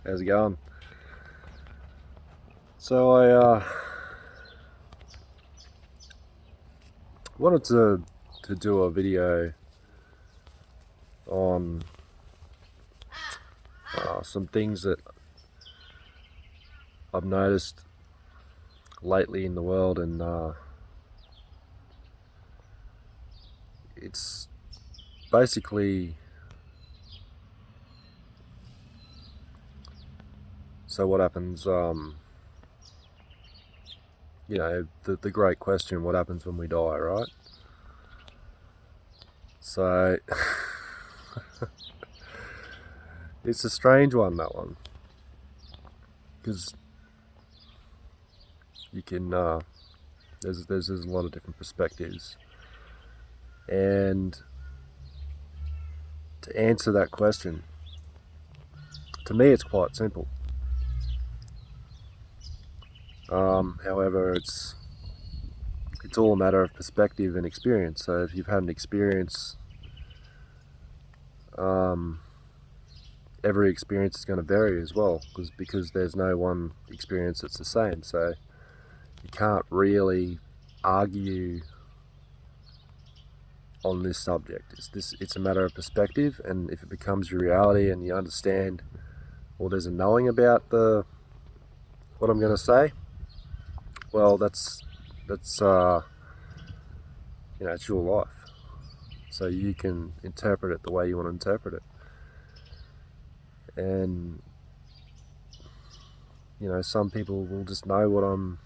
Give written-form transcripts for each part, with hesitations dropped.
How's it going? So I wanted to do a video on some things that I've noticed lately in the world, and it's basically so what happens. The great question: what happens when we die, right? So it's a strange one, that one, because you can there's a lot of different perspectives, and to answer that question, to me, it's quite simple. However, it's all a matter of perspective and experience. So if you've had an experience, um, every experience is going to vary as well, because there's no one experience that's the same. So you can't really argue on this subject. It's a matter of perspective, and if it becomes your reality and you understand, or there's a knowing about the what I'm going to say, well, that's it's your life. So you can interpret it the way you want to interpret it. And some people will just know what I'm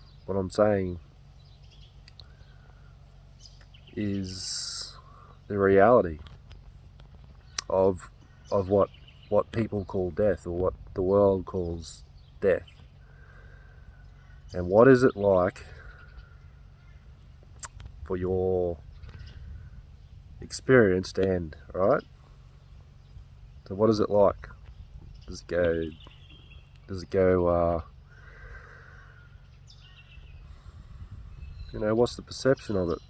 saying is the reality of what people call death, or what the world calls death. And what is it like for your experience to end, right? So what is it like? Does it go does it go what's the perception of it?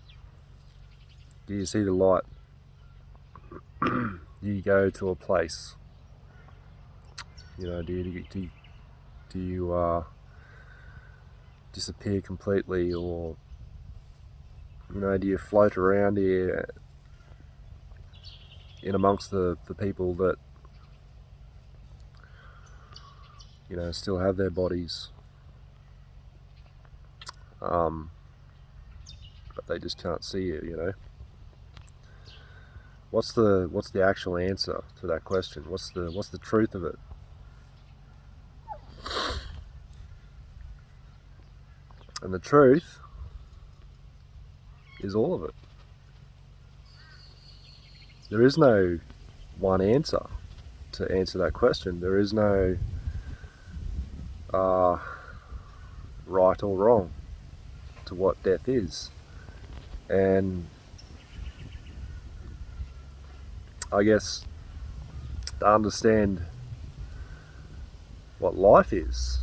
Do you see the light? Do you go to a place? Do you disappear completely, or do you float around here in amongst the people that still have their bodies, um, but they just can't see you? What's the actual answer to that question? What's the truth of it? And the truth is all of it. There is no one answer to answer that question. There is no uh, right or wrong to what death is. And I guess to understand what life is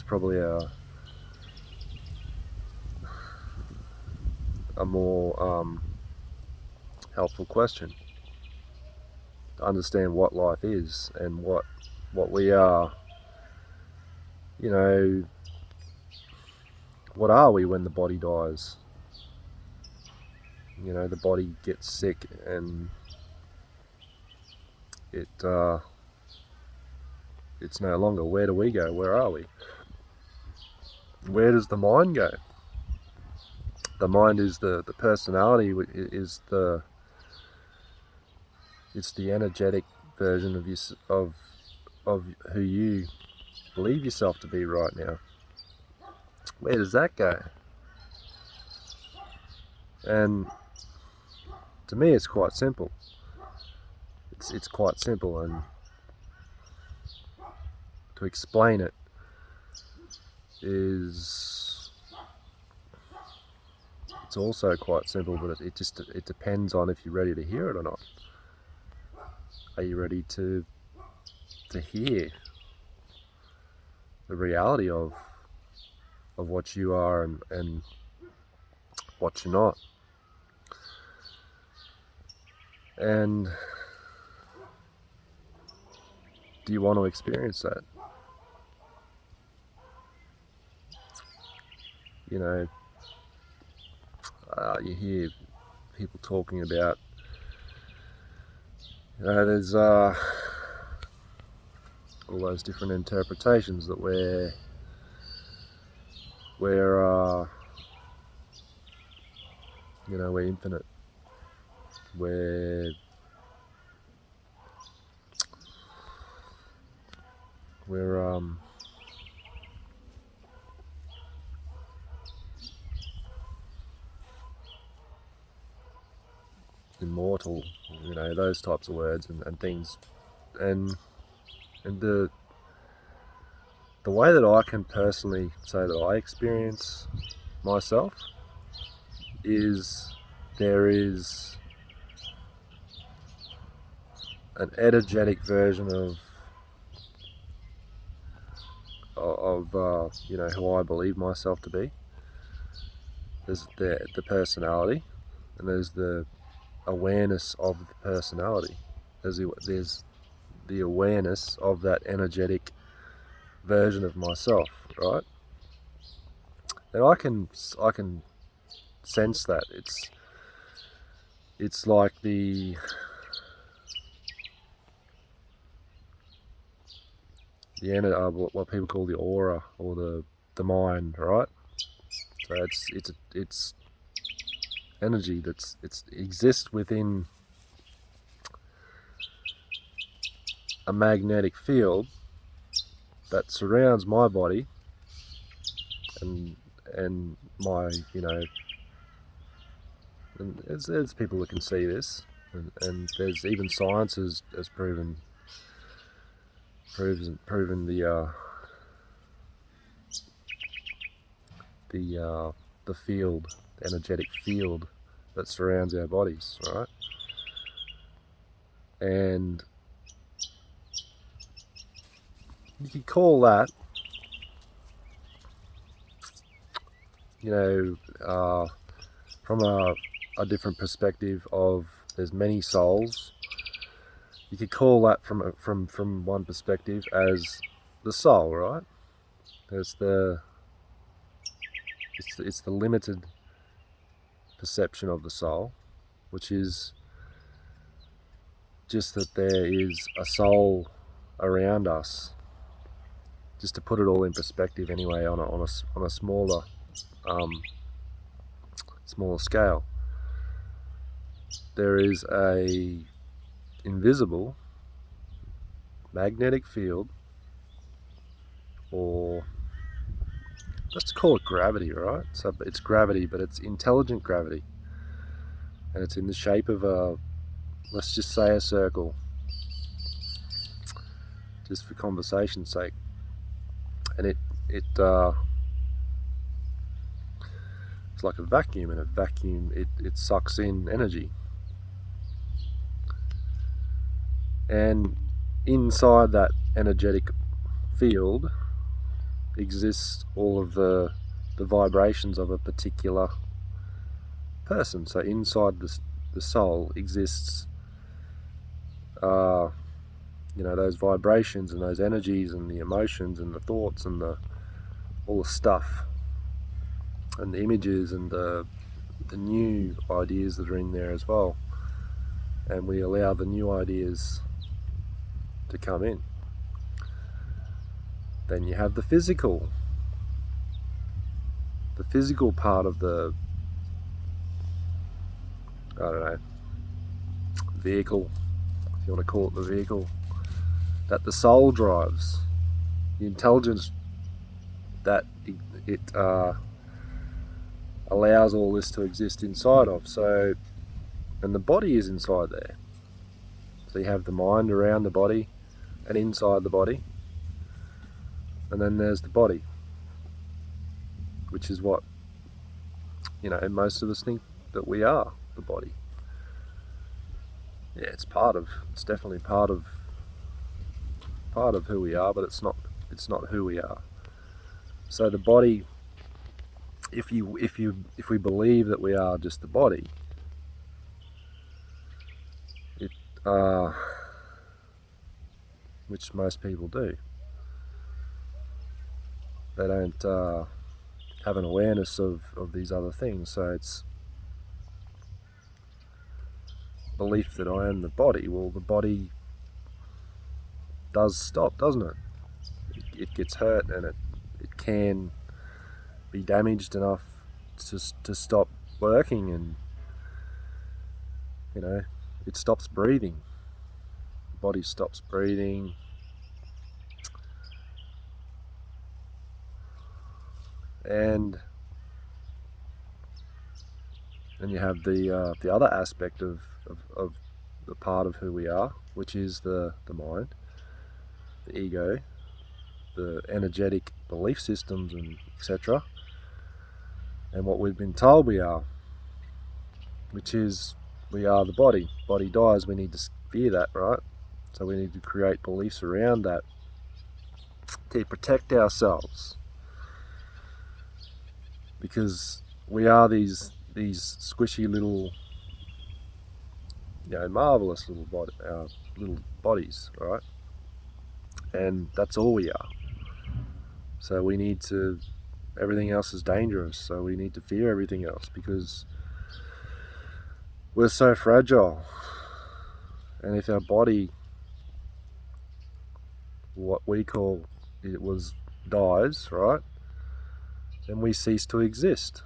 probably a more helpful question. To understand what life is, and what we are. You know, what are we when the body dies? The body gets sick, and it's no longer. Where do we go? Where are we? Where does the mind go? The mind is the personality, is it's the energetic version of of who you believe yourself to be right now. Where does that go? And to me, it's quite simple. It's quite simple, and to explain it is it's also quite simple, but it depends on if you're ready to hear it or not. Are you ready to hear the reality of what you are, and what you're not? And Do you want to experience that? You know, you hear people talking about, there's all those different interpretations that we're we're infinite, we're immortal, those types of words and things, and the way that I can personally say that I experience myself is there is an energetic version of who I believe myself to be. There's the personality, and there's the awareness of the personality. There's the awareness of that energetic version of myself, right? And I can sense that. It's like what people call the aura, or the mind, right? So it's energy it exists within a magnetic field that surrounds my body and my, and there's people that can see this, and there's even science has proven the field, the energetic field that surrounds our bodies, right? And you could call that, from a different perspective of there's many souls. You could call that from one perspective as the soul, right? There's it's the limited perception of the soul, which is just that there is a soul around us. Just to put it all in perspective, anyway, on a smaller scale, there is a invisible magnetic field, or let's call it gravity, right? So it's gravity, but it's intelligent gravity, and it's in the shape of let's just say a circle, just for conversation's sake. And it's like a vacuum, and a vacuum it sucks in energy, and inside that energetic field exists all of the vibrations of a particular person. So inside the soul exists those vibrations and those energies and the emotions and the thoughts and all the stuff and the images and the new ideas that are in there as well. And we allow the new ideas to come in. Then you have the physical part of the, I don't know, vehicle, if you want to call it the vehicle, that the soul drives, the intelligence that it allows all this to exist inside of. So, and the body is inside there. So you have the mind around the body and inside the body, and then there's the body, which is what, most of us think that we are the body. Yeah, it's definitely part of who we are, but it's not who we are. So the body, if we believe that we are just the body, which most people do. They don't have an awareness of these other things. So it's belief that I am the body. Well, the body does stop, doesn't it? It gets hurt, and it can be damaged enough to stop working, and it stops breathing. The body stops breathing. And you have the other aspect of the part of who we are, which is the mind, the ego, the energetic belief systems, and etc. And what we've been told we are, which is we are the body. Body dies, we need to fear that, right? So we need to create beliefs around that to protect ourselves, because we are these squishy little, marvelous little bodies, right? And that's all we are. So we need to. Everything else is dangerous, so we need to fear everything else because we're so fragile. And if our body, what we call it was, dies, right, then we cease to exist.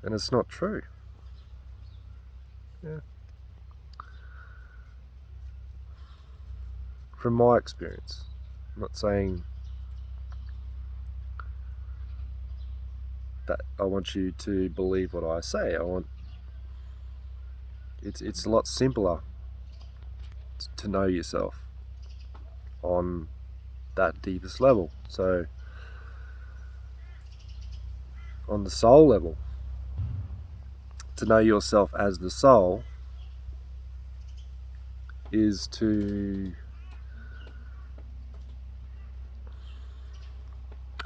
And it's not true. Yeah. From my experience, I'm not saying that I want you to believe what I say. It's a lot simpler to know yourself on that deepest level. So on the soul level, to know yourself as the soul is to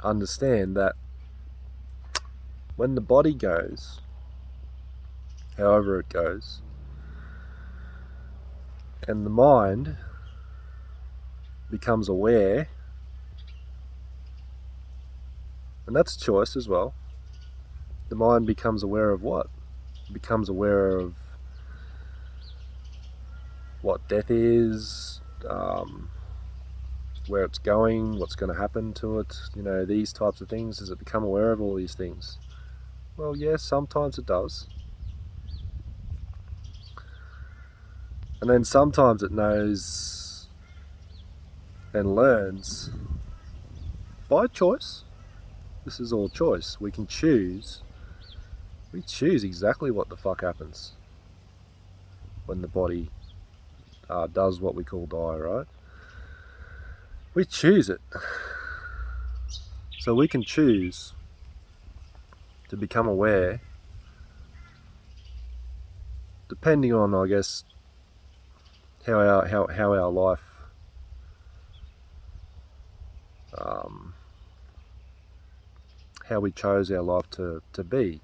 understand that when the body goes, however it goes, and the mind becomes aware, and that's choice as well. The mind becomes aware of what? It becomes aware of what death is, where it's going, what's going to happen to it, these types of things. Does it become aware of all these things? Well, yes, sometimes it does. And then sometimes it knows and learns by choice. This is all choice. We can choose. We choose exactly what the fuck happens when the body does what we call die, right? We choose it. So we can choose to become aware, depending on, I guess, how our life how we chose our life to be.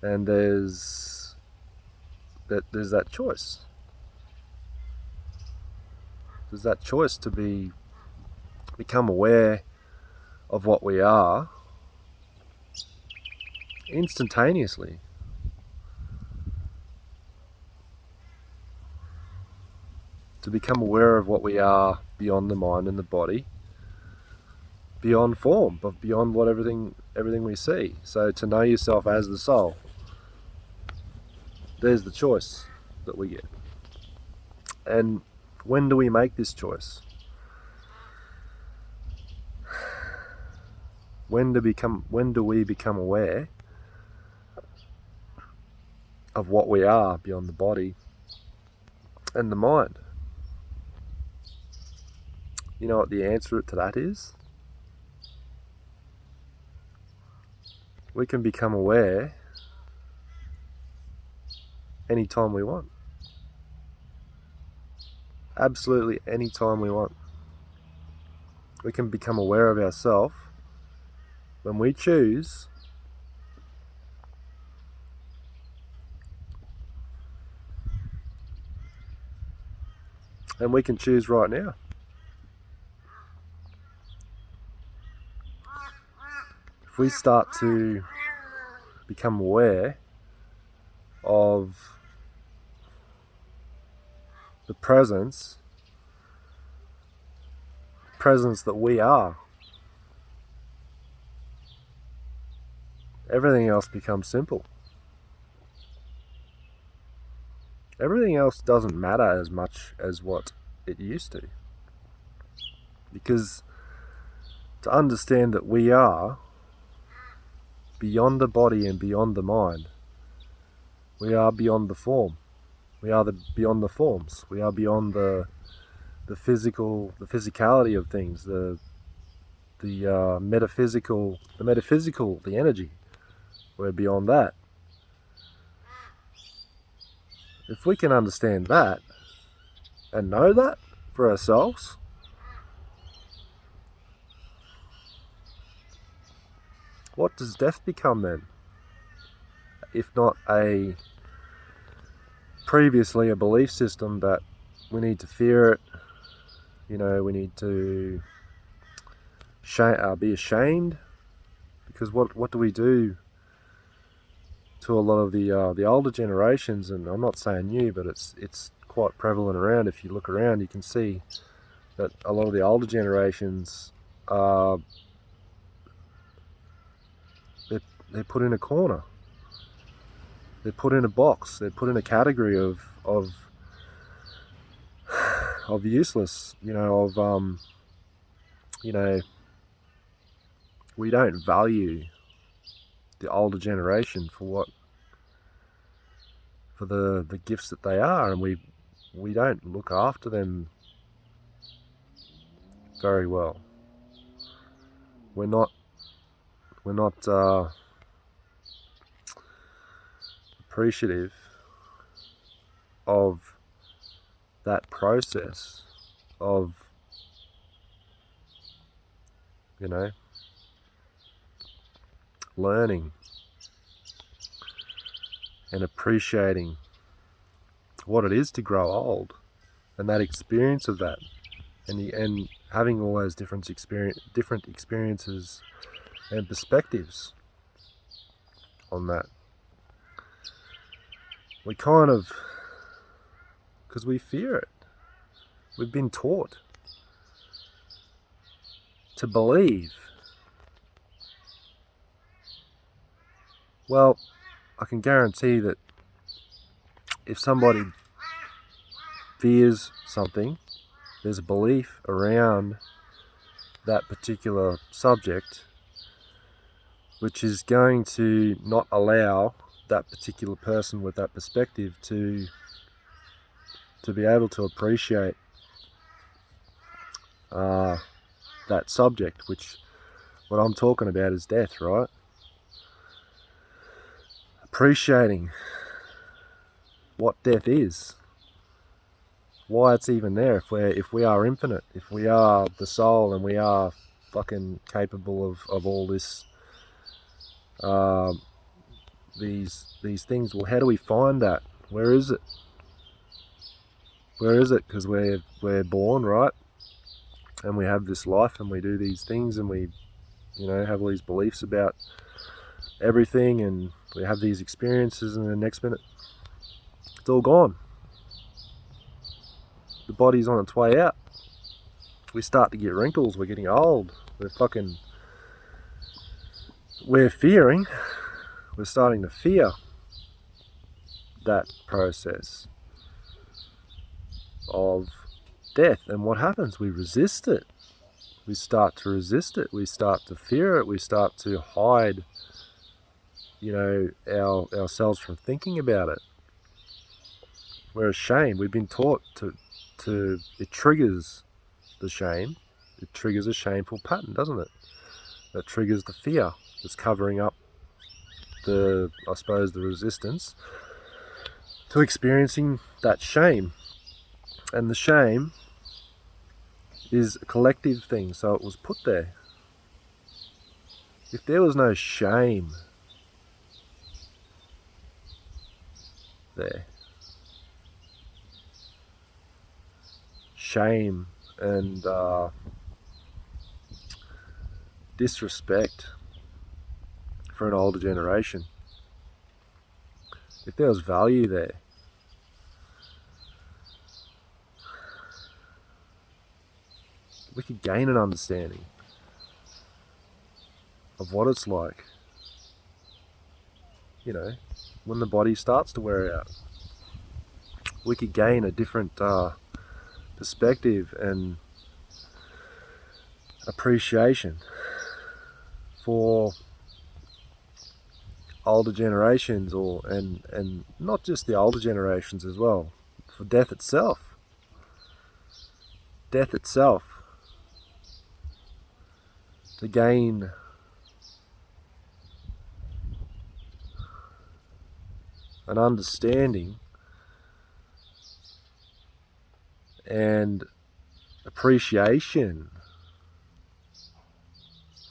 And there's that choice. There's that choice to become aware of what we are instantaneously. To become aware of what we are beyond the mind and the body, beyond form, but beyond what everything we see. So to know yourself as the soul, there's the choice that we get. And when do we make this choice? When do we become aware of what we are beyond the body and the mind? You know what the answer to that is? We can become aware anytime we want. Absolutely anytime we want. We can become aware of ourselves when we choose And we can choose right now. If we start to become aware of the presence that we are, everything else becomes simple. Everything else doesn't matter as much as what it used to. Because to understand that we are beyond the body and beyond the mind, we are beyond the form. We are beyond the forms. We are beyond the physicality of things, the metaphysical, the energy. We're beyond that. If we can understand that and know that for ourselves, what does death become then? If not previously a belief system that we need to fear it, we need to be ashamed, because what do we do to a lot of the older generations? And I'm not saying new, but it's quite prevalent around. If you look around, you can see that a lot of the older generations they're put in a corner. They're put in a box. They're put in a category of useless. We don't value the older generation for the gifts that they are, and we don't look after them very well. We're not appreciative of that process of learning and appreciating what it is to grow old, and that experience of that, and having all those different experiences and perspectives on that. We kind of, because we fear it. We've been taught to believe. Well, I can guarantee that if somebody fears something, there's a belief around that particular subject which is going to not allow that particular person with that perspective to be able to appreciate that subject, which what I'm talking about is death, right? Appreciating what death is, why it's even there. If we are infinite, if we are the soul, and we are fucking capable of all this, these things. Well, how do we find that? Where is it? Because we're born, right? And we have this life, and we do these things, and we have all these beliefs about everything, and we have these experiences, and the next minute it's all gone. The body's on its way out. We start to get wrinkles. We're getting old. We're fearing. We're starting to fear that process of death. And what happens? We resist it. We start to resist it. We start to fear it. We start to hide, ourselves from thinking about it. We're ashamed. We've been taught to it triggers the shame. It triggers a shameful pattern, doesn't it? That triggers the fear. It's covering up the resistance to experiencing that shame. And the shame is a collective thing, so it was put there. If there was no shame there, shame and disrespect for an older generation. If there was value there, we could gain an understanding of what it's like, you know, when the body starts to wear out. We could gain a different perspective and appreciation for older generations, and not just the older generations as well, for death itself. Death itself. To gain an understanding and appreciation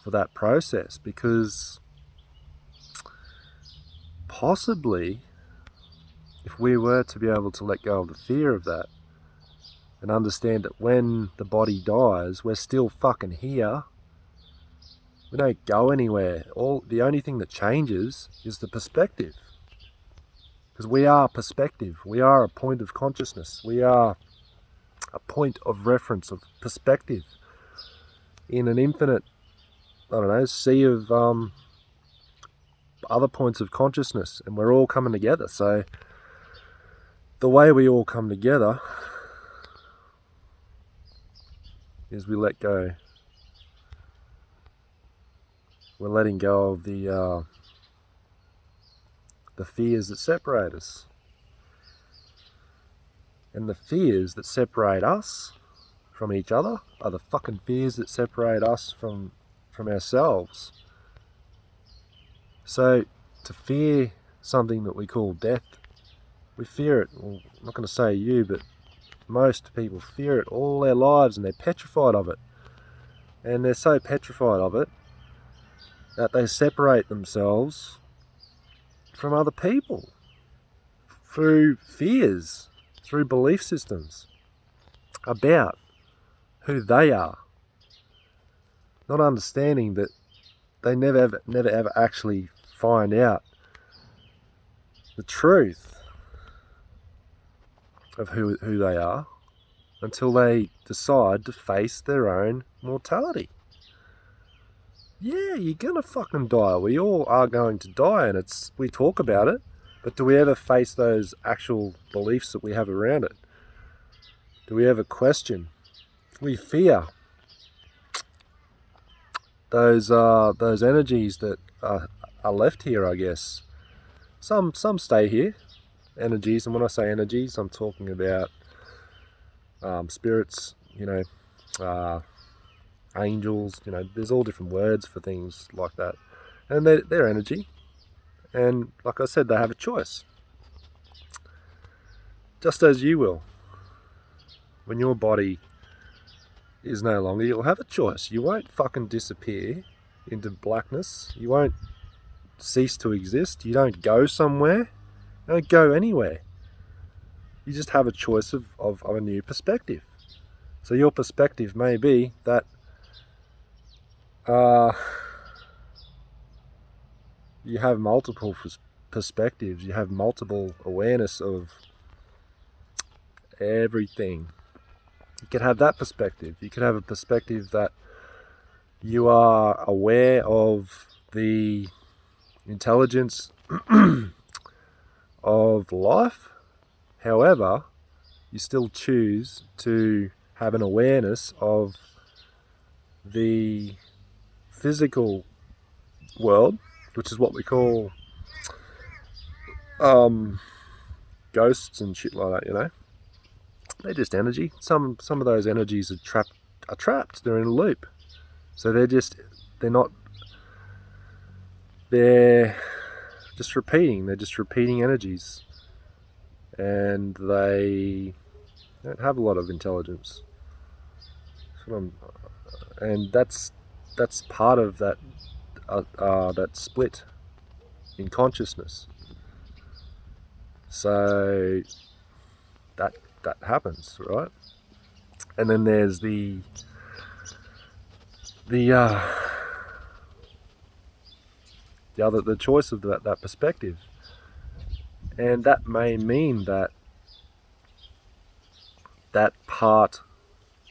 for that process, because possibly if we were to be able to let go of the fear of that and understand that when the body dies, we're still fucking here. We don't go anywhere. The only thing that changes is the perspective. Because we are perspective. We are a point of consciousness. We are a point of reference, of perspective in an infinite, sea of other points of consciousness, and we're all coming together. So the way we all come together is we let go. We're letting go of the fears that separate us. And the fears that separate us from each other are the fucking fears that separate us from ourselves. So to fear something that we call death, we fear it. Well, I'm not going to say you, but most people fear it all their lives, and they're petrified of it. And they're so petrified of it that they separate themselves from other people through fears, through belief systems about who they are, not understanding that they never ever actually find out the truth of who they are until they decide to face their own mortality. Yeah, you're gonna fucking die. We all are going to die, and we talk about it, but do we ever face those actual beliefs that we have around it? Do we ever question? We fear those energies that are left here, I guess. Some stay here, energies, and when I say energies, I'm talking about spirits, angels, there's all different words for things like that. And they're energy. And like I said, they have a choice. Just as you will. When your body is no longer, you'll have a choice. You won't fucking disappear into blackness. You won't cease to exist. You don't go somewhere. You don't go anywhere. You just have a choice of a new perspective. So your perspective may be that you have multiple perspectives. You have multiple awareness of everything. You could have that perspective. You could have a perspective that you are aware of the intelligence of life. However, you still choose to have an awareness of the physical world, which is what we call ghosts and shit like that, They're just energy. Some of those energies are trapped. They're in a loop. So they're just repeating. They're just repeating energies. And they don't have a lot of intelligence. And that's part of that that split in consciousness. So that happens, right? And then there's the choice of that perspective. And that may mean that that part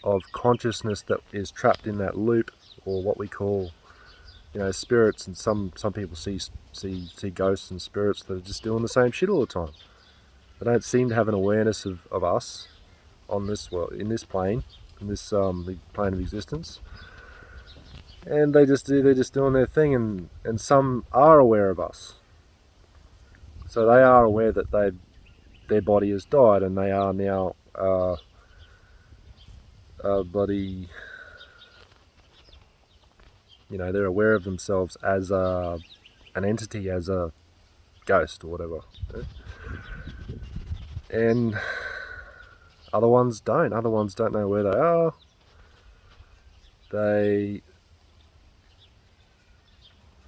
of consciousness that is trapped in that loop, or what we call, spirits, and some people see ghosts and spirits that are just doing the same shit all the time. They don't seem to have an awareness of us on this world, in this plane, in this the plane of existence, and they're just doing their thing, and some are aware of us, so they are aware that their body has died, and they are now bloody, they're aware of themselves as an entity, as a ghost or whatever. And other ones don't. Other ones don't know where they are. They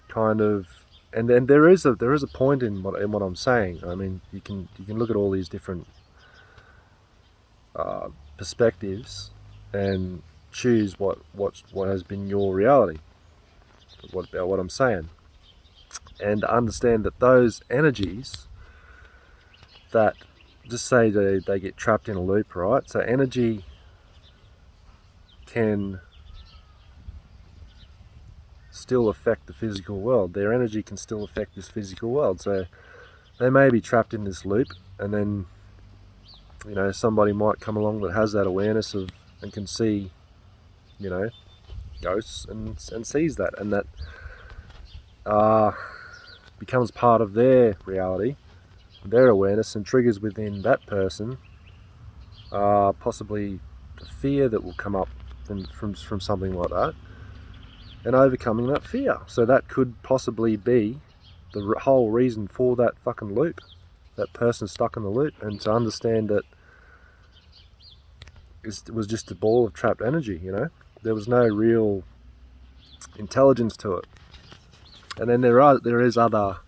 kind of, and there is a point in what I'm saying. I mean, you can look at all these different perspectives and choose what has been your reality. What about what I'm saying, and understand that those energies that, just say they get trapped in a loop, right? So energy can still affect the physical world. Their energy can still affect this physical world. So they may be trapped in this loop, and then somebody might come along that has that awareness of, and can see ghosts, and sees that, and that becomes part of their reality, their awareness, and triggers within that person possibly the fear that will come up from something like that, and overcoming that fear. So that could possibly be the whole reason for that fucking loop, that person stuck in the loop, and to understand that it was just a ball of trapped energy. There was no real intelligence to it. And then there is other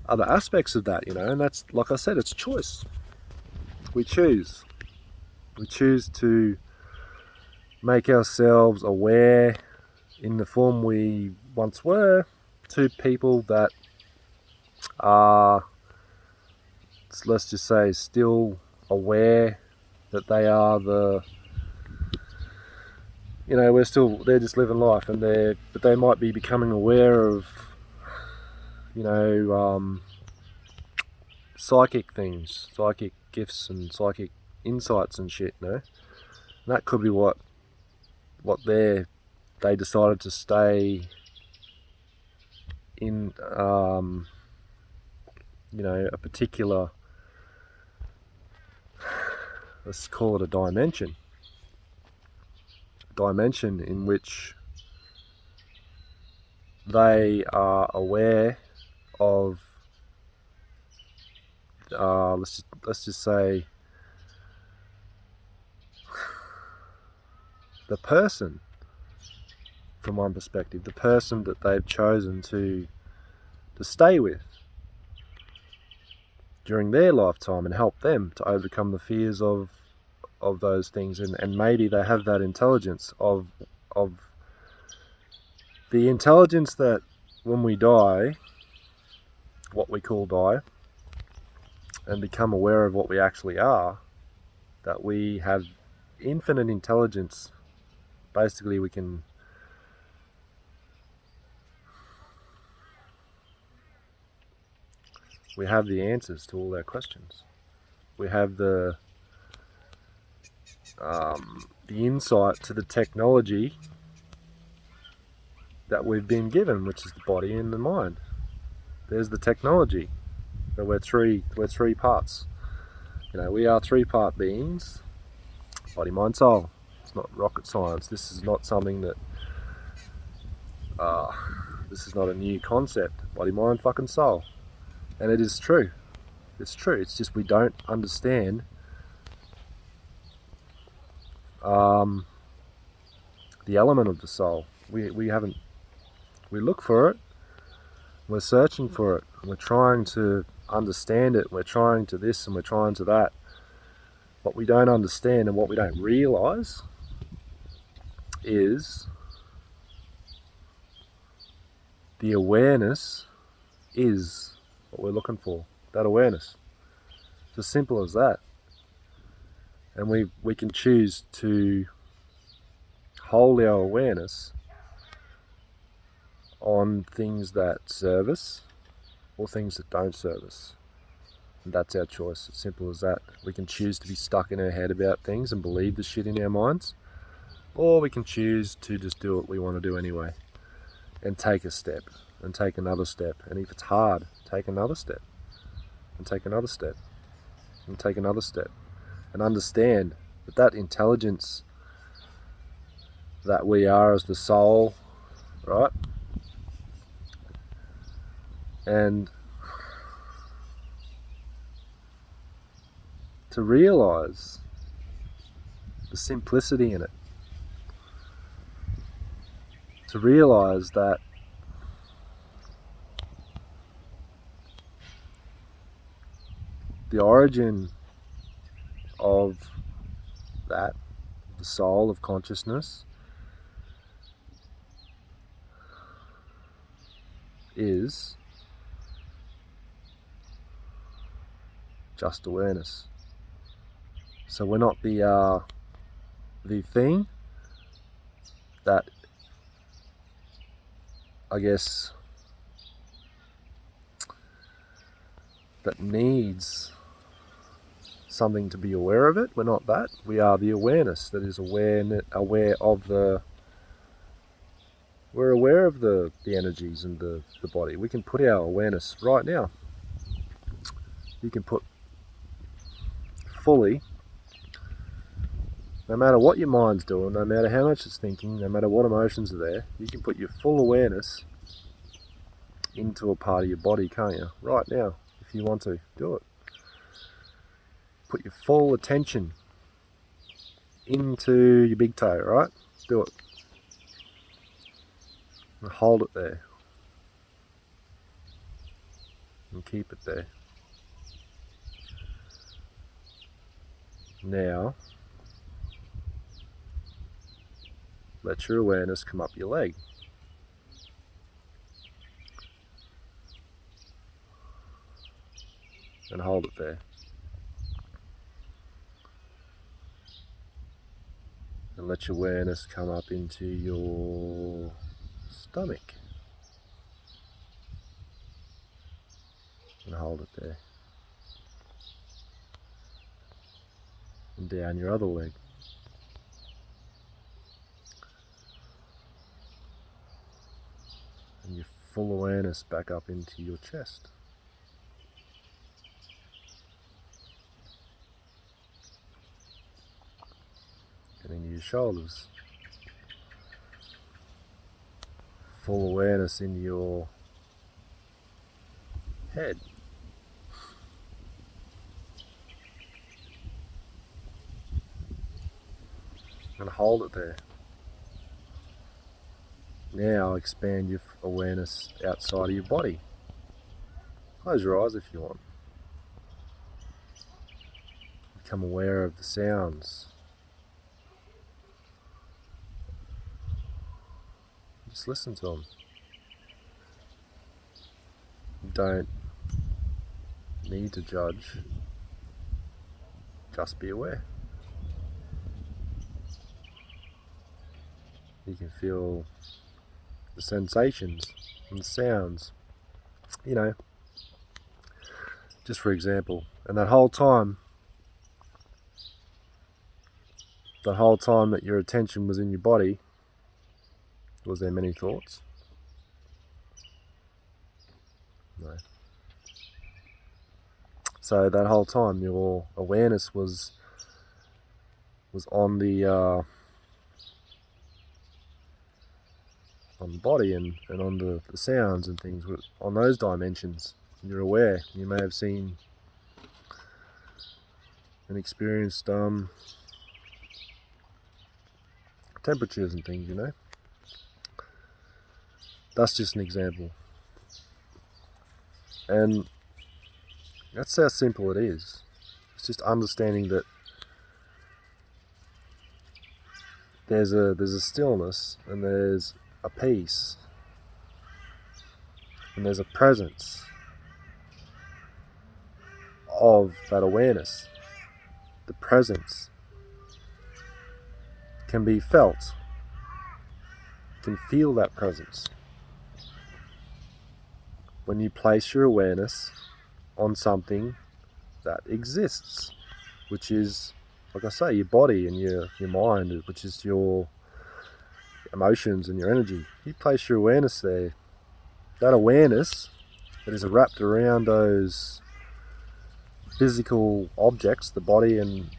aspects of that, and that's, like I said, it's choice. We choose to make ourselves aware in the form we once were, to people that are, let's just say, still aware that they are they're just living life, but they might be becoming aware of psychic things, psychic gifts, and psychic insights and shit. And that could be what they decided to stay in, a particular, let's call it a dimension in which they are aware of, let's just say, the person, from one perspective, the person that they've chosen to stay with during their lifetime, and help them to overcome the fears of those things, and maybe they have that intelligence of the intelligence that when we die, what we call die, and become aware of what we actually are, that we have infinite intelligence. Basically, we have the answers to all our questions. We have the insight to the technology that we've been given, which is the body and the mind. There's the technology. So we're three parts. We are 3-part beings: body, mind, soul. It's not rocket science. This is not something that this is not a new concept. Body, mind, fucking soul. And it is true. It's true. It's just we don't understand the element of the soul. We haven't. We look for it. We're searching for it. We're trying to understand it. We're trying to this and we're trying to that. what we don't understand and what we don't realize is the awareness is what we're looking for. That awareness. It's as simple as that. And we can choose to hold our awareness on things that serve us or things that don't serve us. And that's our choice. As simple as that. We can choose to be stuck in our head about things and believe the shit in our minds, or we can choose to just do what we want to do anyway and take a step and take another step. And if it's hard, take another step and take another step and take another step, and understand that that intelligence that we are as the soul, right? And to realize the simplicity in it, to realize that the origin of that, the soul of consciousness, is just awareness. So we're not the thing that, I guess, that needs something to be aware of it. We're not that. We are the awareness that is aware of the. We're aware of the energies and the body. We can put our awareness right now. You can put fully, no matter what your mind's doing, no matter how much it's thinking, no matter what emotions are there, you can put your full awareness into a part of your body, can't you? Right now, if you want to, do it. Put your full attention into your big toe, right? Do it. And hold it there. And keep it there. Now, let your awareness come up your leg. And hold it there. And let your awareness come up into your stomach. And hold it there. And down your other leg. And your full awareness back up into your chest. And into your shoulders. Full awareness in your head. And hold it there. Now expand your awareness outside of your body. Close your eyes if you want. Become aware of the sounds. Just listen to them. You don't need to judge. Just be aware. You can feel the sensations and the sounds. You know, just for example. And that whole time that your attention was in your body, was there many thoughts? No. So that whole time your awareness was on the body and on the sounds and things, on those dimensions. You're aware. You may have seen and experienced temperatures and things, you know. That's just an example. And that's how simple it is. It's just understanding that there's a stillness, and there's a peace, and there's a presence of that awareness. The presence can be felt. You can feel that presence when you place your awareness on something that exists, which is, like I say, your body and your mind, which is your emotions and your energy. You place your awareness there. That awareness that is wrapped around those physical objects, the body, and,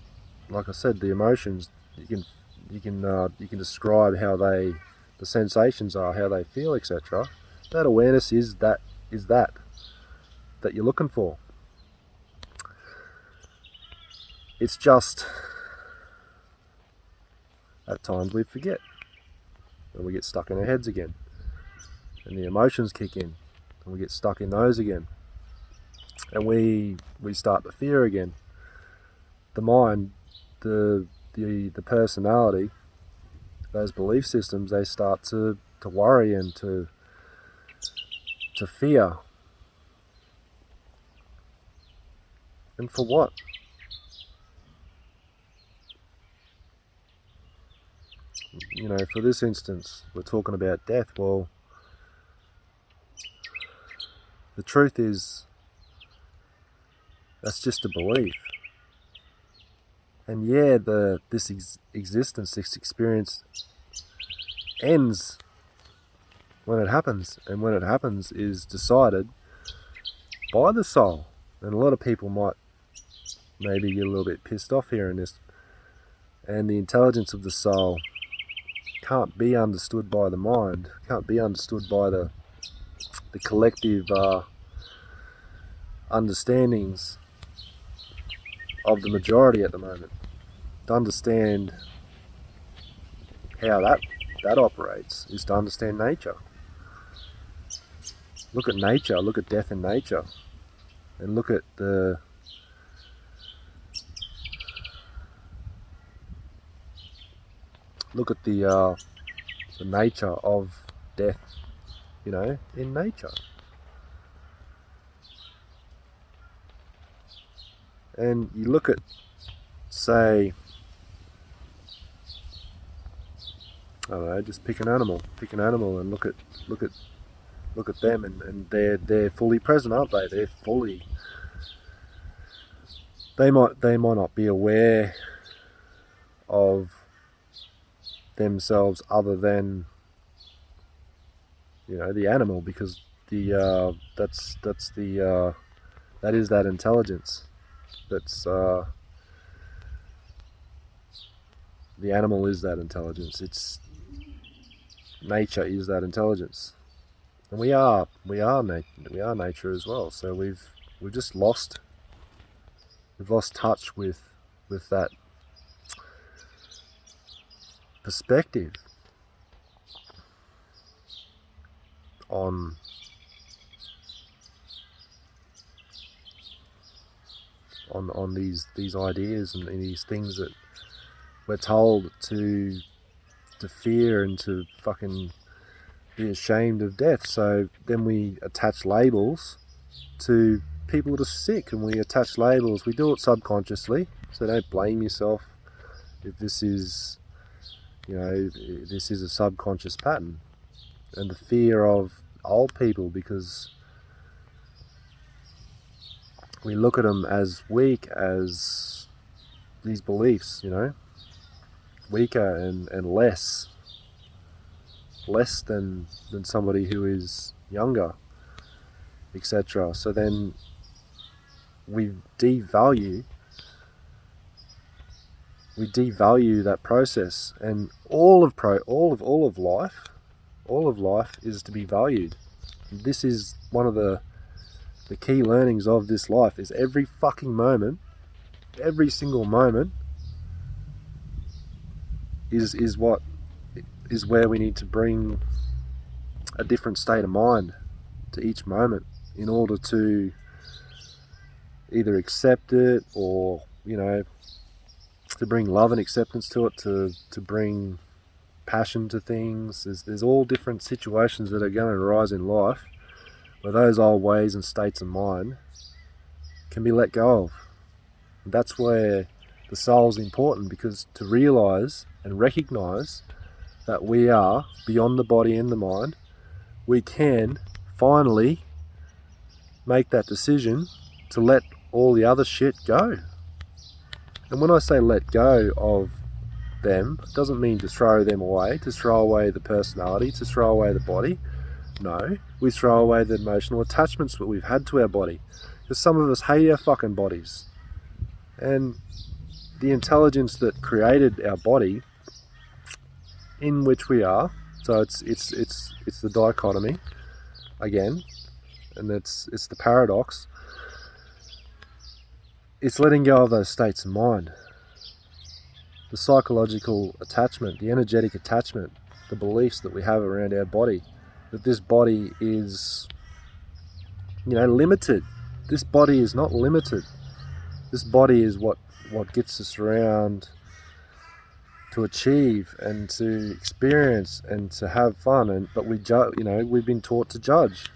like I said, the emotions. You can describe how the sensations are, how they feel, etc. That awareness is that you're looking for. It's just at times we forget, and we get stuck in our heads again, and the emotions kick in, and we get stuck in those again, and we start to fear again. The mind, the personality, those belief systems, they start to worry and to fear. And for what? You know, for this instance, we're talking about death. Well, the truth is, that's just a belief. And yeah, this existence, this experience ends when it happens. And when it happens is decided by the soul. And a lot of people might maybe get a little bit pissed off hearing this. And the intelligence of the soul can't be understood by the mind, can't be understood by the collective understandings of the majority at the moment. To understand how that operates is to understand nature. Look at nature, look at death in nature, and look at the nature of death, you know, in nature. And you look at, say, I don't know, just pick an animal and look at them, and they're fully present, aren't they? They might not be aware of themselves other than, you know, the animal, because that is that intelligence. That's the animal is that intelligence. It's nature is that intelligence, and we are nature as well. So we've just lost touch with that perspective on these ideas and these things that we're told to fear and to fucking be ashamed of death. So then we attach labels to people that are sick, and we attach labels. We do it subconsciously, so don't blame yourself if this is, you know, this is a subconscious pattern. And the fear of old people, because we look at them as weak, as these beliefs, you know, weaker and less than somebody who is younger, etc. So then we devalue that process, and all of life is to be valued. This is one of the key learnings of this life, is every fucking moment, every single moment is where we need to bring a different state of mind to each moment in order to either accept it, or, you know, to bring love and acceptance to it, to bring passion to things. There's all different situations that are going to arise in life where those old ways and states of mind can be let go of. And that's where the soul's important, because to realize and recognize that we are beyond the body and the mind, we can finally make that decision to let all the other shit go. And when I say let go of them, it doesn't mean to throw them away, to throw away the personality, to throw away the body. No, we throw away the emotional attachments that we've had to our body. Because some of us hate our fucking bodies. And the intelligence that created our body, in which we are, so it's the dichotomy again, and it's the paradox. It's letting go of those states of mind, the psychological attachment, the energetic attachment, the beliefs that we have around our body, that this body is, limited. This body is not limited. This body is what gets us around to achieve and to experience and to have fun. But we've been taught to judge.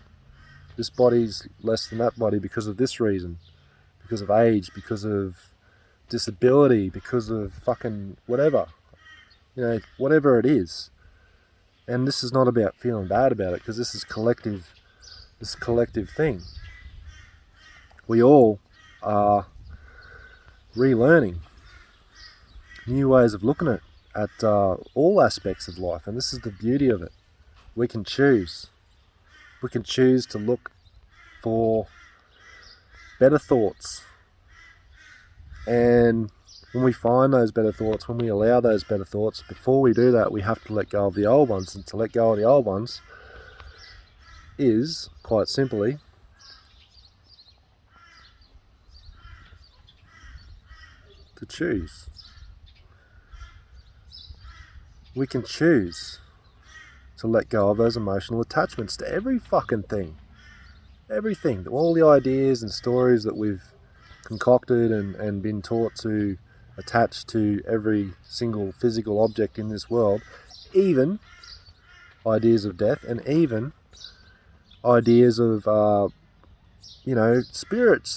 This body's less than that body because of this reason, because of age, because of disability, because of fucking whatever, whatever it is. And this is not about feeling bad about it, because this is collective thing. We all are relearning new ways of looking at all aspects of life, and this is the beauty of it. We can choose. We can choose to look for better thoughts, and when we find those better thoughts, when we allow those better thoughts, before we do that, we have to let go of the old ones. And to let go of the old ones is, quite simply, to choose. We can choose to let go of those emotional attachments to every fucking thing. Everything. All the ideas and stories that we've concocted and been taught to attach to every single physical object in this world, even ideas of death, and even ideas of spirit,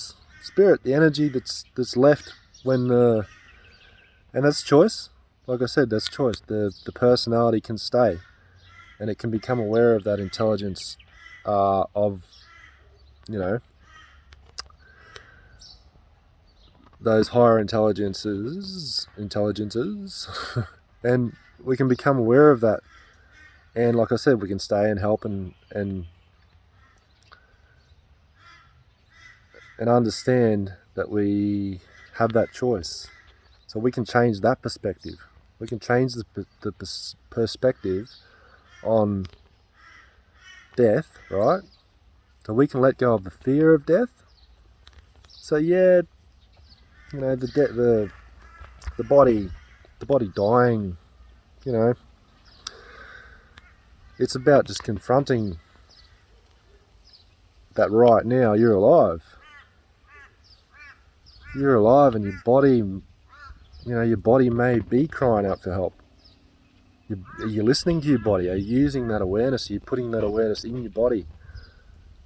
the energy that's left when and that's choice. Like I said, that's choice. The personality can stay, and it can become aware of that intelligence of those higher intelligences and we can become aware of that, and like I said, we can stay and help and understand that we have that choice. So we can change that perspective. We can change the perspective on death, right? So we can let go of the fear of death. So yeah, the body dying, it's about just confronting that right now you're alive. You're alive, and your body may be crying out for help. Are you listening to your body? Are you using that awareness? Are you putting that awareness in your body?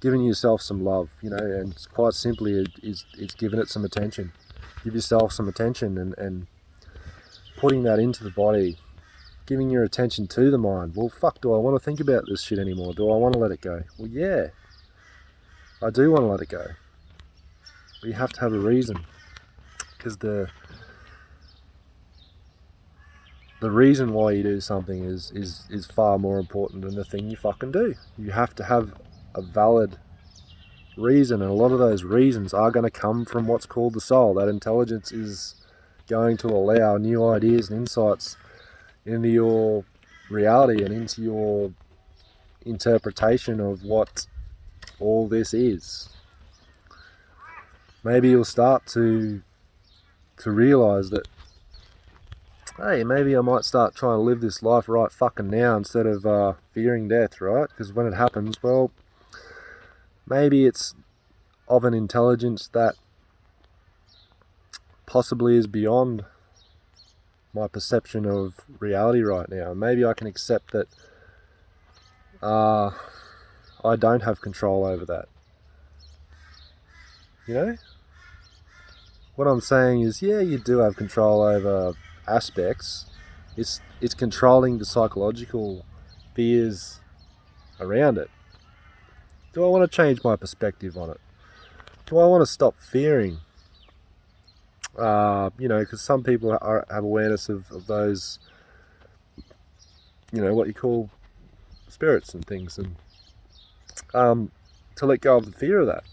Giving yourself some love, and quite simply, it's giving it some attention. Give yourself some attention and putting that into the body, giving your attention to the mind. Well, fuck, do I want to think about this shit anymore? Do I want to let it go? Well, yeah, I do want to let it go. But you have to have a reason, because the reason why you do something is far more important than the thing you fucking do. You have to have a valid reason, and a lot of those reasons are going to come from what's called the soul. That intelligence is going to allow new ideas and insights into your reality and into your interpretation of what all this is. Maybe you'll start to realize that, hey, maybe I might start trying to live this life right fucking now instead of fearing death, right? Because when it happens, well, maybe it's of an intelligence that possibly is beyond my perception of reality right now. Maybe I can accept that I don't have control over that. You know? What I'm saying is, yeah, you do have control over aspects. It's controlling the psychological fears around it. Do I want to change my perspective on it? Do I want to stop fearing? Because some people have awareness of those, what you call spirits and things, and to let go of the fear of that.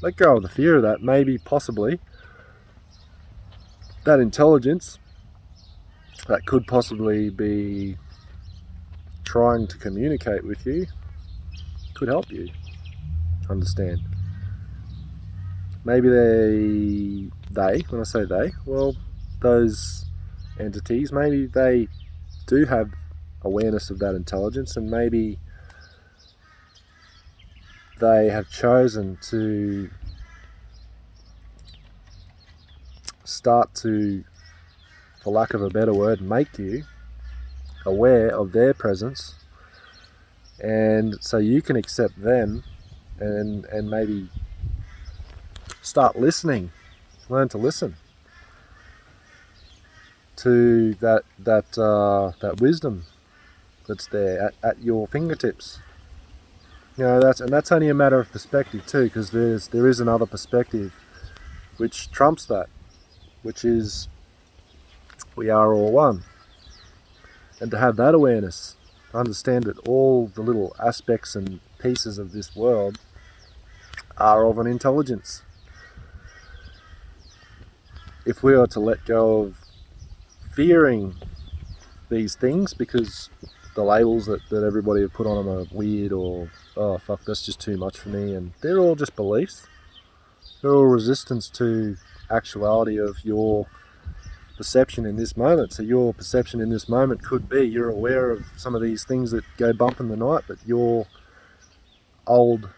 Let go of the fear of that. Maybe, possibly, that intelligence that could possibly be trying to communicate with you could help you understand. Maybe when I say they, well, those entities, maybe they do have awareness of that intelligence, and maybe they have chosen to start to, for lack of a better word, make you aware of their presence, and so you can accept them and maybe start listening, learn to listen to that wisdom that's there at your fingertips. That's only a matter of perspective too, because there is another perspective which trumps that, which is we are all one. And to have that awareness, to understand that all the little aspects and pieces of this world are of an intelligence. If we are to let go of fearing these things because the labels that everybody have put on them are weird, or, oh fuck, that's just too much for me, and they're all just beliefs. They're all resistance to actuality of your perception in this moment. So your perception in this moment could be you're aware of some of these things that go bump in the night, but your old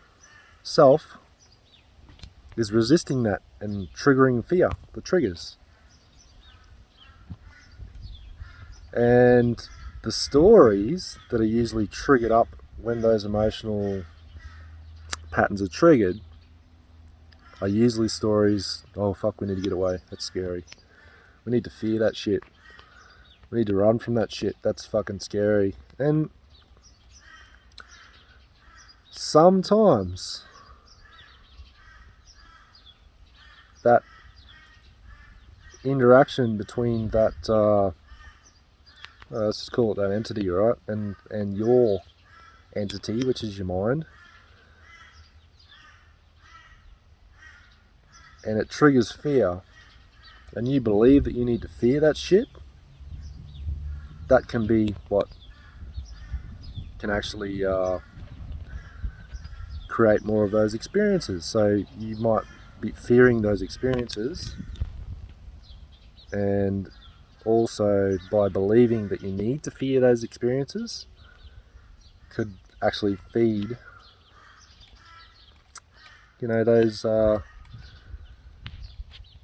self is resisting that and triggering fear, the triggers. And the stories that are usually triggered up when those emotional patterns are triggered are usually stories, oh fuck, we need to get away, that's scary. We need to fear that shit. We need to run from that shit, that's fucking scary. And sometimes that interaction between that, let's just call it that entity, right? And your entity, which is your mind, and it triggers fear, and you believe that you need to fear that shit, that can be what can actually create more of those experiences. So you might be fearing those experiences, and also by believing that you need to fear those experiences could actually feed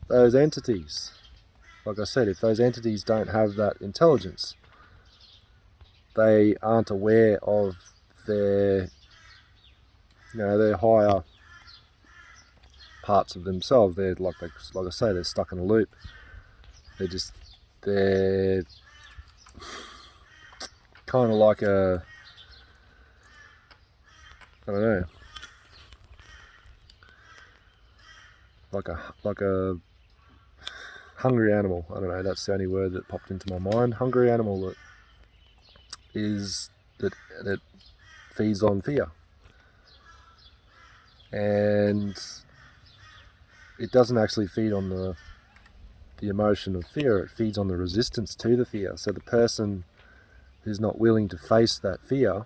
those entities. Like I said, if those entities don't have that intelligence, they aren't aware of their higher parts of themselves. They're like I say, they're stuck in a loop. They're kind of like a, I don't know, like a hungry animal. I don't know, that's the only word that popped into my mind. Hungry animal that feeds on fear. And it doesn't actually feed on the emotion of fear, it feeds on the resistance to the fear. So the person who's not willing to face that fear,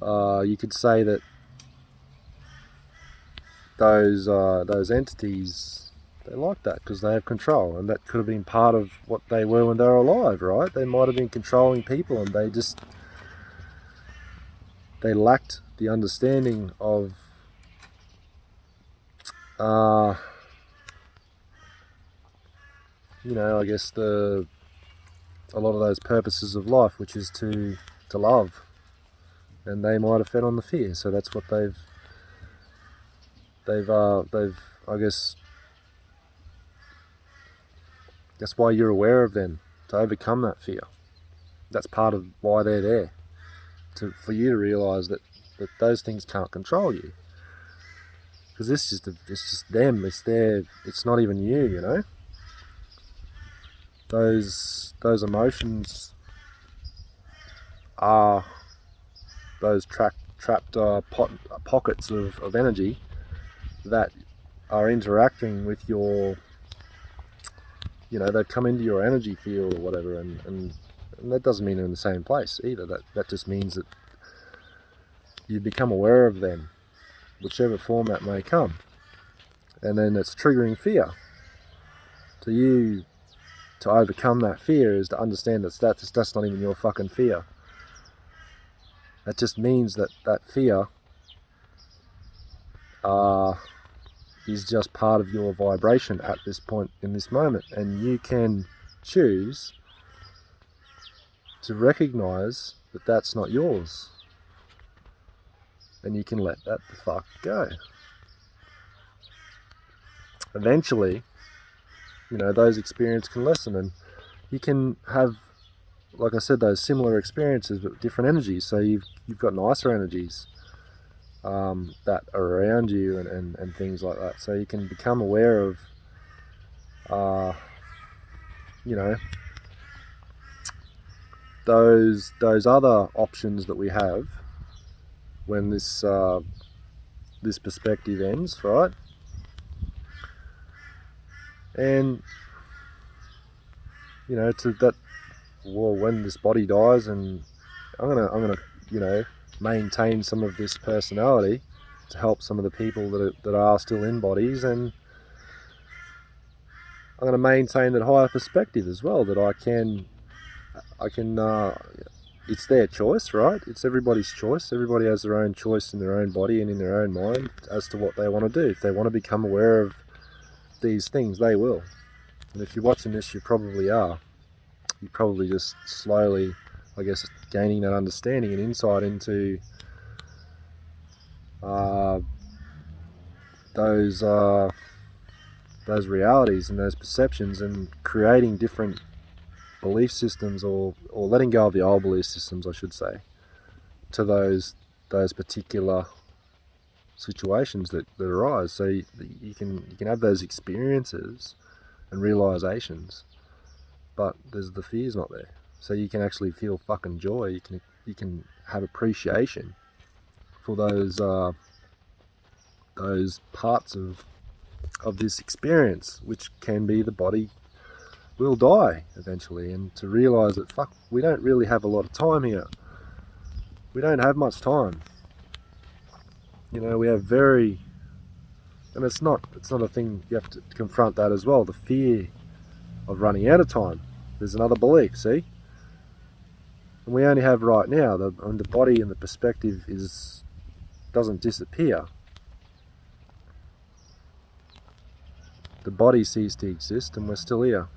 you could say that those entities, they like that because they have control, and that could have been part of what they were when they were alive, right? They might have been controlling people, and they lacked the understanding of I guess a lot of those purposes of life, which is to love, and they might have fed on the fear. So that's what they've I guess that's why you're aware of them, to overcome that fear. That's part of why they're there, for you to realise that those things can't control you, because it's just them. It's not even you. Those emotions are those trapped pockets of energy that are interacting with your, they've come into your energy field or whatever, and that doesn't mean they're in the same place either. That just means that you become aware of them, whichever form that may come, and then it's triggering fear. To you, to overcome that fear is to understand that's not even your fucking fear. That just means that fear is just part of your vibration at this point in this moment, and you can choose to recognize that that's not yours, and you can let that the fuck go. Eventually, those experiences can lessen, and you can have, like I said, those similar experiences but different energies. So you've got nicer energies that are around you and things like that. So you can become aware of those other options that we have when this perspective ends, right? And to that, well, when this body dies, and I'm gonna maintain some of this personality to help some of the people that are still in bodies, and I'm going to maintain that higher perspective as well, that I can it's their choice, right? It's everybody's choice. Everybody has their own choice in their own body and in their own mind as to what they want to do. If they want to become aware of these things, they will. And if you're watching this, you probably are. You're probably just slowly, I guess, gaining that understanding and insight into those realities and those perceptions, and creating different belief systems, or letting go of the old belief systems, I should say, to those particular situations that arise. So you can have those experiences and realizations, but the fear's not there. So you can actually feel fucking joy. You can have appreciation for those parts of this experience, which can be the body will die eventually, and to realize that we don't really have a lot of time here. We don't have much time. We have and it's not a thing. You have to confront that as well, the fear of running out of time. There's another belief, see? And we only have right now, the body and the perspective doesn't disappear. The body ceased to exist and we're still here.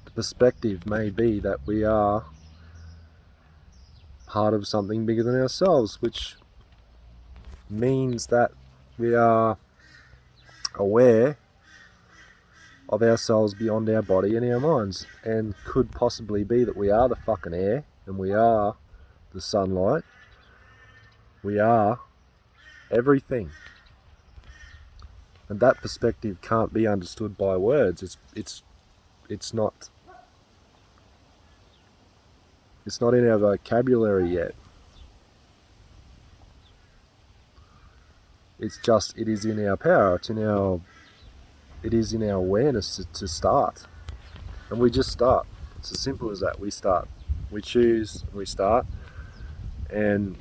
The perspective may be that we are part of something bigger than ourselves, which means that we are aware of ourselves beyond our body and our minds, and could possibly be that we are the fucking air, and we are the sunlight, we are everything. And that perspective can't be understood by words. It's not in our vocabulary yet. It is in our power. It is in our awareness to start. And we just start. It's as simple as that. We start. We choose, we start. And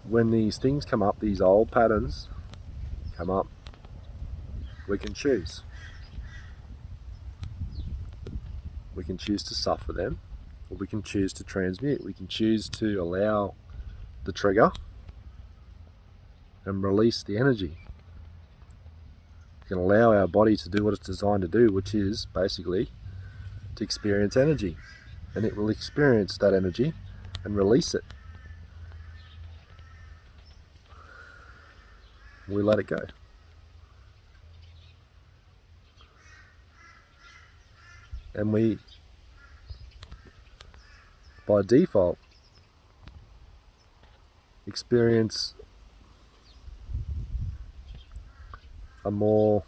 when these things come up, these old patterns come up, we can choose. We can choose to suffer them, or we can choose to transmute. We can choose to allow the trigger and release the energy. can allow our body to do what it's designed to do, which is basically to experience energy. And it will experience that energy and release it. We let it go. And we, by default, experience a more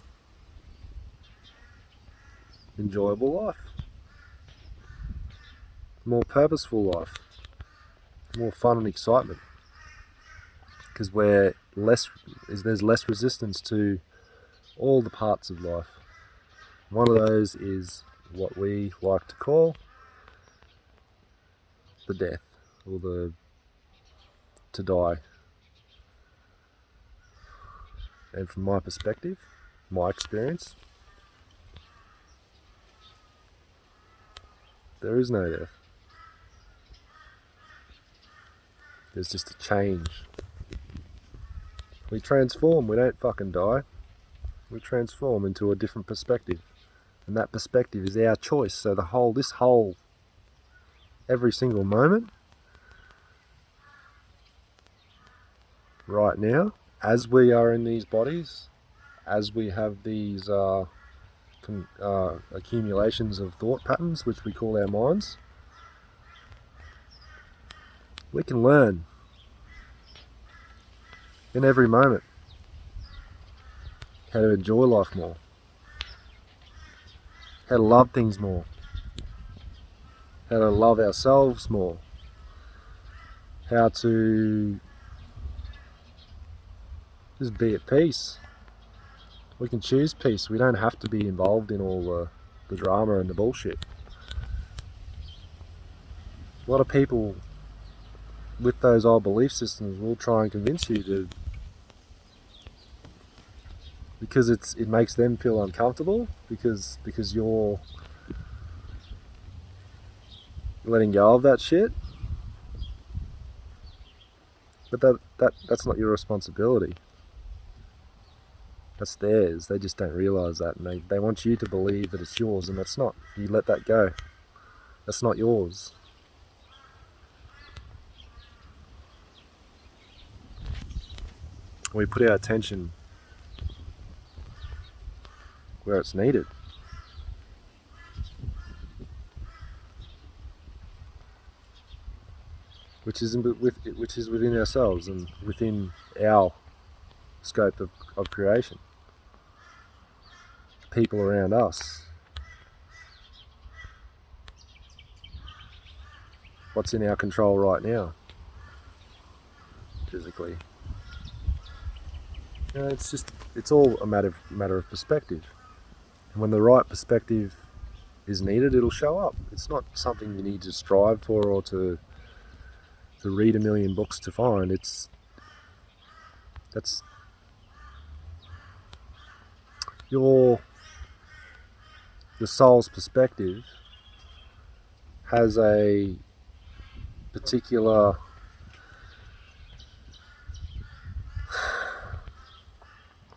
enjoyable life, more purposeful life, more fun and excitement, because there's less resistance to all the parts of life. One of those is what we like to call the death, or to die. And from my perspective, my experience, there is no death. There's just a change. We transform, we don't fucking die. We transform into a different perspective. And that perspective is our choice. So every single moment, right now, as we are in these bodies, as we have these accumulations of thought patterns, which we call our minds, we can learn in every moment how to enjoy life more, how to love things more, how to love ourselves more, how to just be at peace. We can choose peace. We don't have to be involved in all the drama and the bullshit. A lot of people with those old belief systems will try and convince you to, because it makes them feel uncomfortable, because you're letting go of that shit. But that's not your responsibility. That's theirs. They just don't realise that, and they want you to believe that it's yours, and that's not. You let that go. That's not yours. We put our attention where it's needed. Which is within ourselves and within our scope of creation. People around us. What's in our control right now, physically? It's all a matter of perspective. And when the right perspective is needed, it'll show up. It's not something you need to strive for or to read a million books to find. That's the soul's perspective has a particular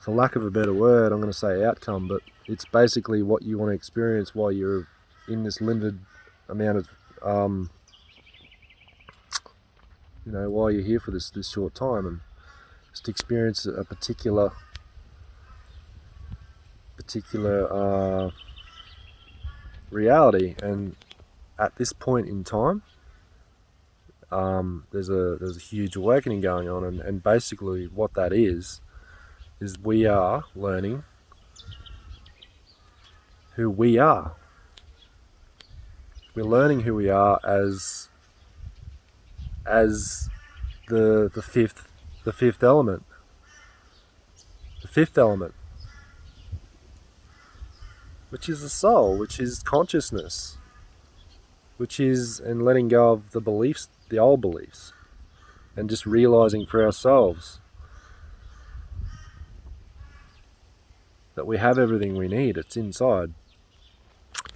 for lack of a better word, I'm going to say outcome, but it's basically what you want to experience while you're in this limited amount of while you're here for this short time, and just experience a particular reality. And at this point in time, there's a huge awakening going on, and basically what that is we are learning who we are. We're learning who we are as the fifth element. The fifth element, which is the soul, which is consciousness, and letting go of the beliefs, the old beliefs, and just realizing for ourselves that we have everything we need. It's inside,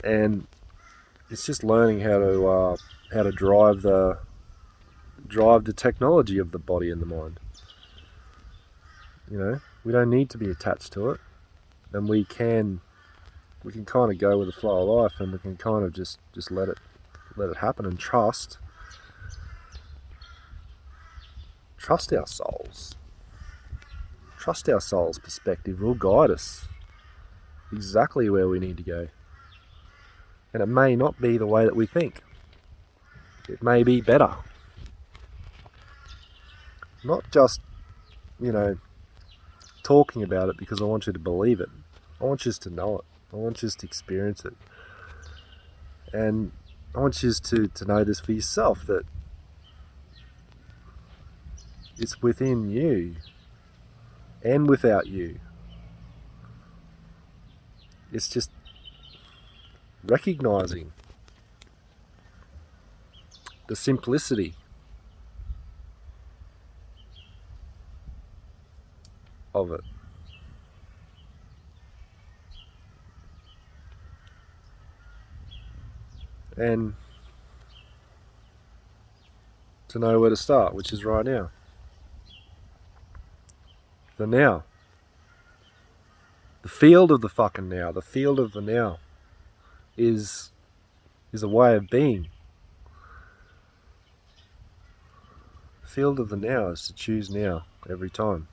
and it's just learning how to drive the technology of the body and the mind. We don't need to be attached to it. and we can kind of go with the flow of life, and we can kind of just let it happen and trust our souls. Trust our soul's perspective will guide us exactly where we need to go. And it may not be the way that we think. It may be better. Not just, talking about it because I want you to believe it. I want you to know it. I want you to experience it. And I want you to know this for yourself, that it's within you and without you. It's just recognizing the simplicity of it. And to know where to start, which is right now. The now. The field of the fucking now. The field of the now is a way of being. The field of the now is to choose now every time.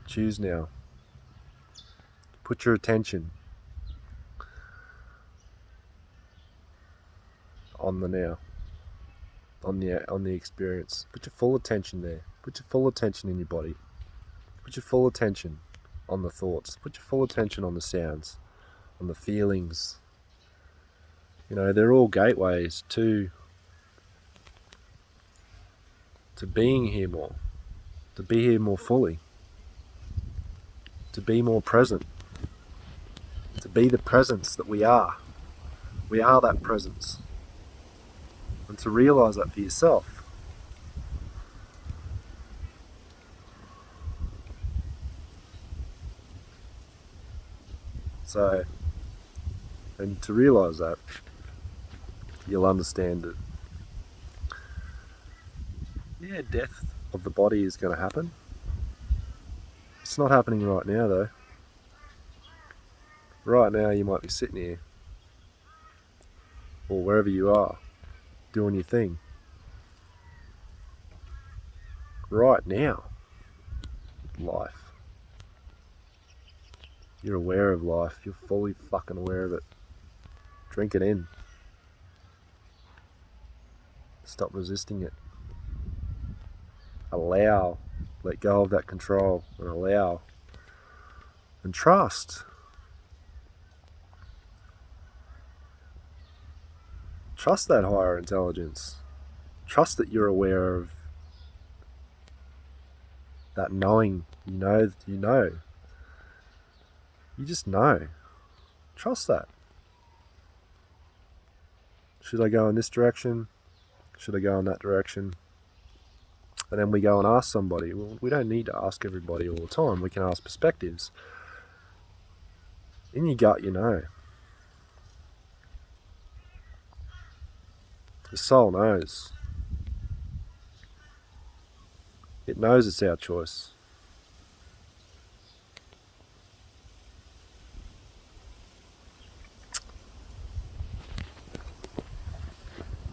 Choose now. Put your attention on the now, on the experience. Put your full attention there. Put your full attention in your body. Put your full attention on the thoughts. Put your full attention on the sounds, on the feelings. They're all gateways to being here more, to be here more fully, to be more present, to be the presence that we are. We are that presence. And to realize that for yourself. So, and to realize that, you'll understand that, death of the body is going to happen. It's not happening right now, though. Right now, you might be sitting here, or wherever you are, doing your thing. Right now, life. You're aware of life. You're fully fucking aware of it. Drink it in. Stop resisting it. Allow. Let go of that control and allow. And trust. Trust that higher intelligence. Trust that you're aware of that knowing. You know that you know. You just know. Trust that. Should I go in this direction? Should I go in that direction? And then we go and ask somebody. Well, we don't need to ask everybody all the time. We can ask perspectives. In your gut, you know. The soul knows. It knows it's our choice.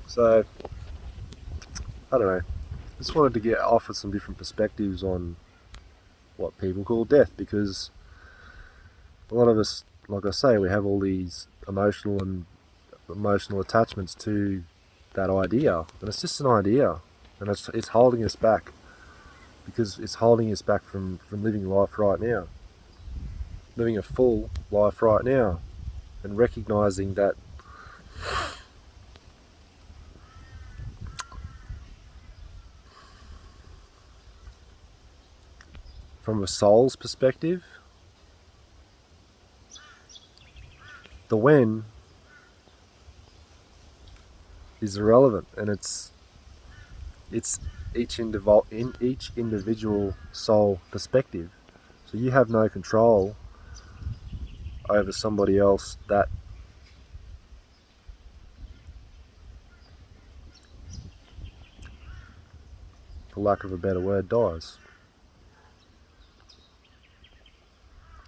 So, I don't know. Just wanted to offer some different perspectives on what people call death, because a lot of us, like I say, we have all these emotional attachments to that idea, and it's just an idea, and it's holding us back, because it's holding us back from living life right now, living a full life right now, and recognizing that from a soul's perspective, the when is irrelevant, and it's each individual soul perspective. So you have no control over somebody else that for lack of a better word dies.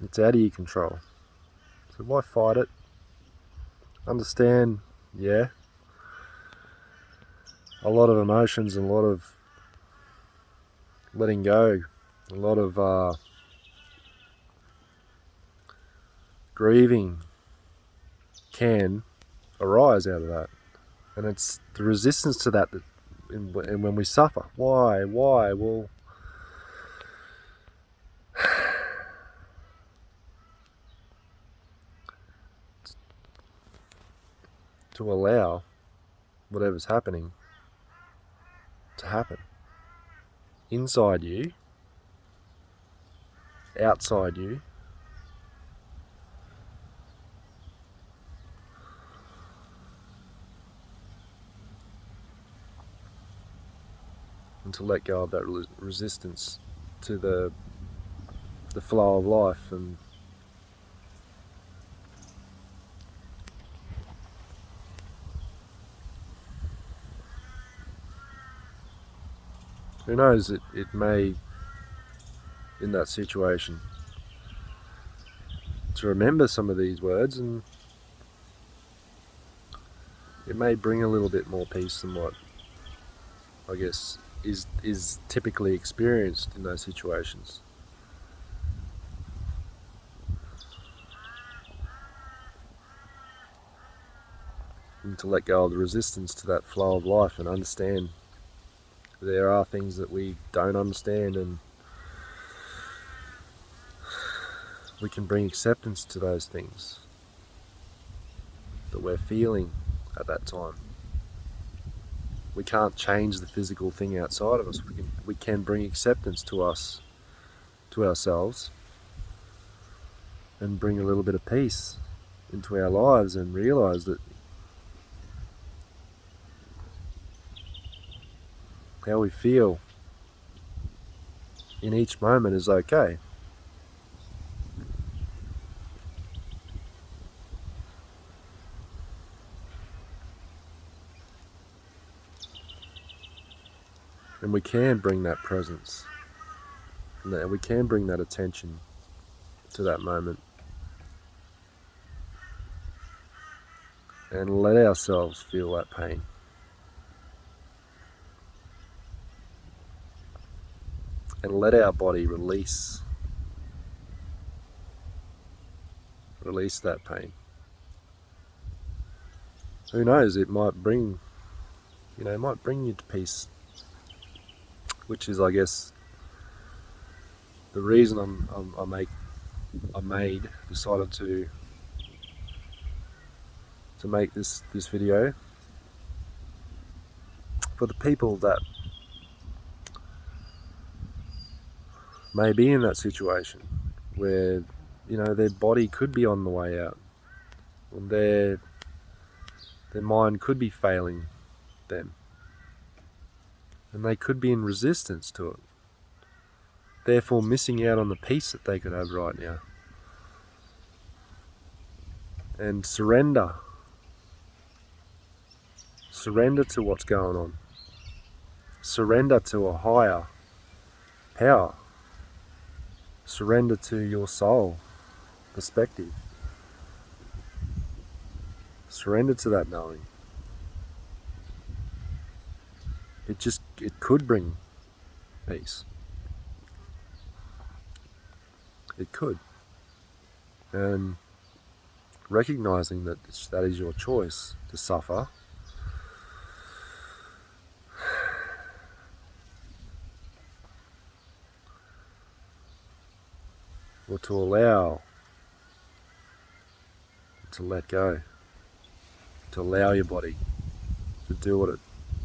It's out of your control. So why fight it? Understand, yeah, a lot of emotions and a lot of letting go, a lot of grieving can arise out of that. And it's the resistance to that, and when we suffer. Why? Well, to allow whatever's happening to happen. Inside you, outside you, and to let go of that resistance to the flow of life. And who knows, it may, in that situation, to remember some of these words, and it may bring a little bit more peace than what I guess is typically experienced in those situations. And to let go of the resistance to that flow of life and understand there are things that we don't understand, and we can bring acceptance to those things that we're feeling at that time. We can't change the physical thing outside of us. We can bring acceptance to us, to ourselves, and bring a little bit of peace into our lives, and realize that how we feel in each moment is okay. And we can bring that presence, and we can bring that attention to that moment, and let ourselves feel that pain. And let our body release that pain. Who knows, it might bring you to peace, which is, I guess, the reason I decided to make this video, for the people that may be in that situation where their body could be on the way out, and their mind could be failing them, and they could be in resistance to it, therefore missing out on the peace that they could have right now. And surrender to what's going on. Surrender to a higher power. Surrender to your soul perspective. Surrender to that knowing. It could bring peace. It could. And recognizing that is your choice to suffer, or to allow, to let go, to allow your body to do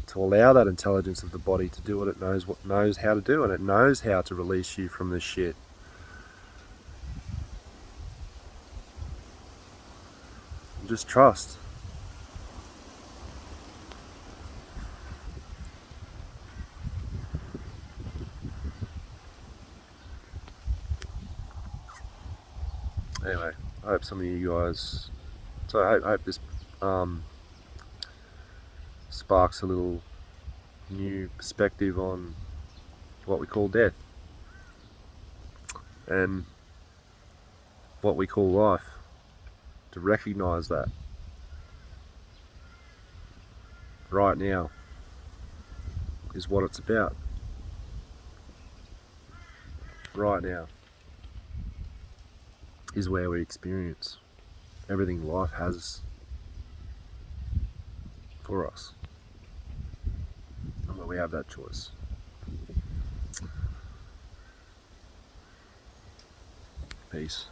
to allow that intelligence of the body to do what it knows how to do, and it knows how to release you from this shit. And just trust. Anyway, I hope some of you guys. So I hope this sparks a little new perspective on what we call death. And what we call life, to recognize that right now is what it's about. Right now is where we experience everything life has for us, and where we have that choice. Peace.